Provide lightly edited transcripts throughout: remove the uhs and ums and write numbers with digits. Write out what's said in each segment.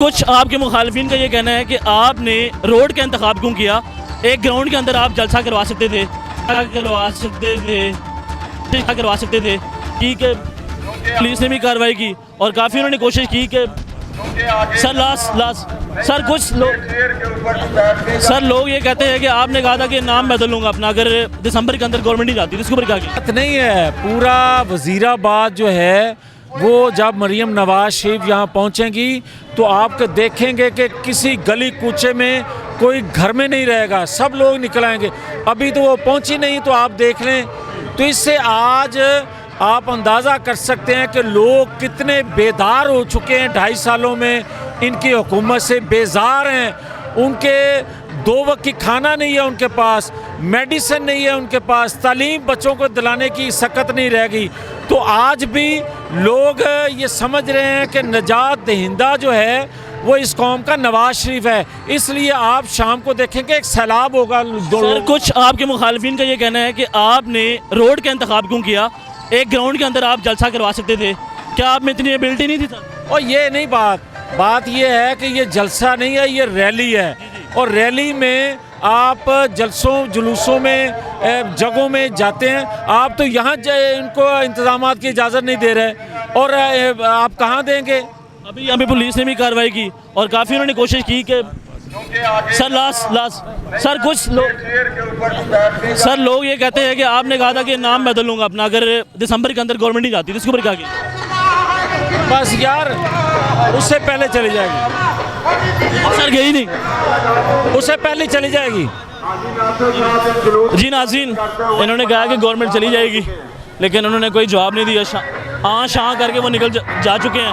कुछ आपके मुखालिफिन का ये कहना है कि आपने रोड का इंतखाब क्यों किया। एक ग्राउंड के अंदर आप जलसा करवा सकते थे कि पुलिस ने भी कार्रवाई की और काफ़ी उन्होंने कोशिश की कि सर सर कुछ लोग ये कहते हैं कि आपने कहा था कि नाम बदल लूँगा अपना अगर दिसंबर के अंदर गवर्नमेंट नहीं जाती, तो इसके ऊपर क्या किया? नहीं है, पूरा वज़ीराबाद जो है वो जब मरियम नवाज शरीफ यहाँ पहुँचेंगी तो आप देखेंगे कि किसी गली कूचे में कोई घर में नहीं रहेगा, सब लोग निकल आएंगे। अभी तो वो पहुँची नहीं, तो आप देख लें। तो इससे आज आप अंदाज़ा कर सकते हैं कि लोग कितने बेदार हो चुके हैं। 2.5 सालों में इनकी हुकूमत से बेजार हैं। उनके 2 वक्त की खाना नहीं है उनके पास, मेडिसिन नहीं है उनके पास, तालीम बच्चों को दिलाने की सकत नहीं रहेगी। तो आज भी लोग ये समझ रहे हैं कि निजात दहिंदा जो है वो इस कौम का नवाज शरीफ है। इसलिए आप शाम को देखेंगे एक सैलाब होगा। सर कुछ आपके मुखालिफिन का ये कहना है कि आपने रोड का इंतखाब क्यों किया। एक ग्राउंड के अंदर आप जलसा करवा सकते थे, क्या आप में इतनी एबिलिटी नहीं थी सर? और ये नहीं बात ये है कि ये जलसा नहीं है, ये रैली है। और रैली में आप जलसों जुलूसों में जगहों में जाते हैं, आप तो यहाँ इनको इंतजामात की इजाज़त नहीं दे रहे और आप कहाँ देंगे? अभी यहाँ पे पुलिस ने भी कार्रवाई की और काफ़ी उन्होंने कोशिश की कि सर लोग ये कहते हैं कि आपने कहा था कि नाम बदल लूँगा अपना अगर दिसंबर के अंदर गवर्नमेंट नहीं जाती, तो इसके ऊपर क्या किया? बस यार उससे पहले चली जाएगी। सर गई नहीं, उससे पहले चली जाएगी। जी नाज़रीन, इन्होंने कहा कि गवर्नमेंट चली जाएगी, लेकिन उन्होंने कोई जवाब नहीं दिया। शां करके वो निकल जा चुके हैं।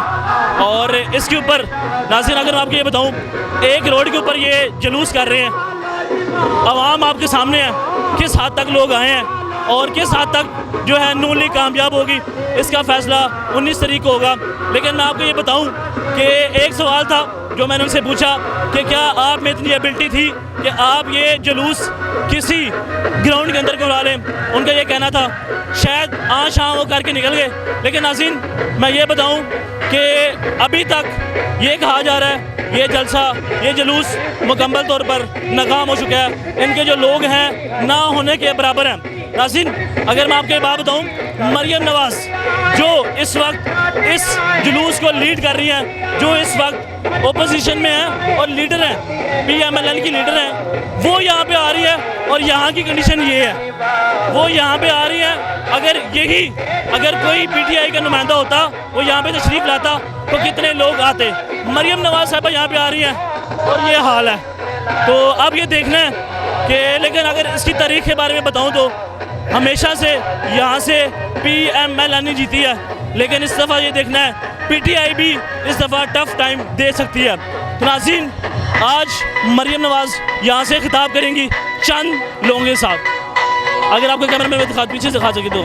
और इसके ऊपर नाज़रीन अगर मैं आपको ये बताऊं, एक रोड के ऊपर ये जुलूस कर रहे हैं, अवाम आपके सामने है, किस हद तक लोग आए हैं और किस हद तक जो है नून लीग कामयाब होगी, इसका फ़ैसला 19 तारीख को होगा। लेकिन मैं आपको ये बताऊं कि एक सवाल था जो मैंने उनसे पूछा कि क्या आप में इतनी एबिलिटी थी कि आप ये जुलूस किसी ग्राउंड के अंदर करवा लें। उनका ये कहना था, शायद शाम वो करके निकल गए। लेकिन नाज़रीन मैं ये बताऊं कि अभी तक ये कहा जा रहा है ये जलसा, ये जुलूस मुकम्मल तौर पर नाकाम हो चुका है। इनके जो लोग हैं ना होने के बराबर हैं। नाज़रीन अगर मैं आपको ये बात बताऊं, मरियम नवाज जो इस वक्त इस जुलूस को लीड कर रही हैं, जो इस वक्त ओपोजिशन में है और लीडर हैं, PMLN की लीडर हैं, वो यहाँ पे आ रही है और यहाँ की कंडीशन ये है, वो यहाँ पे आ रही है। अगर कोई PTI का नुमाइंदा होता, वो यहाँ पे तशरीफ़ लाता, तो कितने लोग आते। मरियम नवाज साहबा यहाँ पे आ रही हैं और ये हाल है। तो अब ये देखना है कि, लेकिन अगर इसकी तारीख़ के बारे में बताऊँ तो हमेशा से यहाँ से PMLN जीती है, लेकिन इस दफ़ा ये देखना है PTI भी इस दफ़ा टफ टाइम दे सकती है। तो नाज़रीन आज मरियम नवाज यहाँ से खिताब करेंगी चंद लोगों के साथ। अगर आपके कैमरे में दिखा पीछे से दिखा सके तो